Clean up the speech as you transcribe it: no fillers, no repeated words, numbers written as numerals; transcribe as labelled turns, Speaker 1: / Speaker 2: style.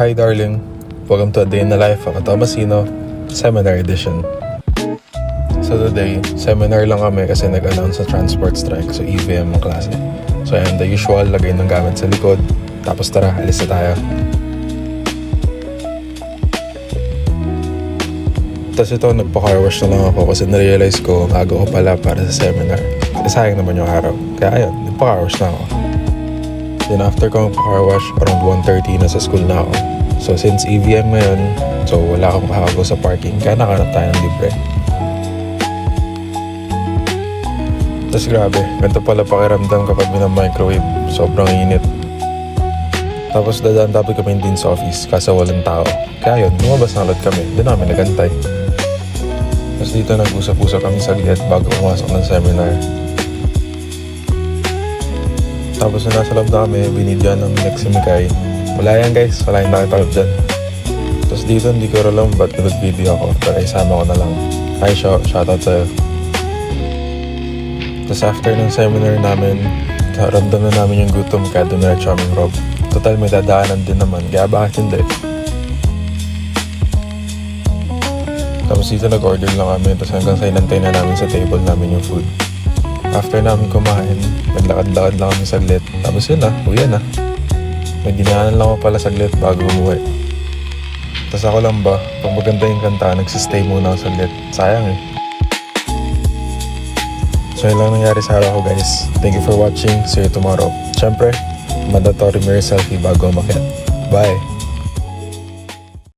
Speaker 1: Hi darling, welcome to A Day in the Life of a Tomasino, Seminar Edition. So today, seminar lang kami kasi nag-announce sa transport strike, so EVM ang klase. So ayan, the usual, lagay ng gamit sa likod, tapos tara, alis na tayo. Tapos ito, nagpa-car wash na lang ako kasi narealize ko, ang aga ko pala para sa seminar. Sayang naman yung araw, kaya ayun, nagpa-car wash na ako. Then after ko magpa-car wash, around 1:30 na sa school na ako. So since EVM ngayon, so wala akong makakago sa parking, kaya nakahanap tayo ng libre. Tapos grabe, ganito pala pakiramdam kapag microwave, sobrang init. Tapos dadaan tapos kami din sa office, kaso walang tao. Kaya yun, lumabas na ulit kami, doon namin nagantay. Tapos dito nag-usap-usap kami saglit bago pumasok ng seminar. Tapos na nasa loob na kami, binidyoan ng next si Mikay. Wala yan guys, wala yung nakita ko dyan. Tapos dito hindi ko alam ba't nag-video ako, pero isama ko na lang. Hi shoutout sa'yo. Tapos after ng seminar namin, ramdam na namin yung gutom kaya dumiretso aming Rob. Total may dadaanan din naman, kaya bakit hindi? Tapos dito nag-order lang kami, tapos hanggang sa inantay na namin sa table namin yung food. After namin kumain, naglakad-lakad lang kami saglit. Tapos yun na, uwi na. May dinaanan lang ako pala saglit bago umuwi. Tapos ako lang ba, pag maganda yung kanta, nagsistay muna ako saglit. Sayang eh. So yun lang nangyari sa araw ko guys. Thank you for watching. See you tomorrow. Siyempre, mandatory mirror selfie bago umakyat. Bye!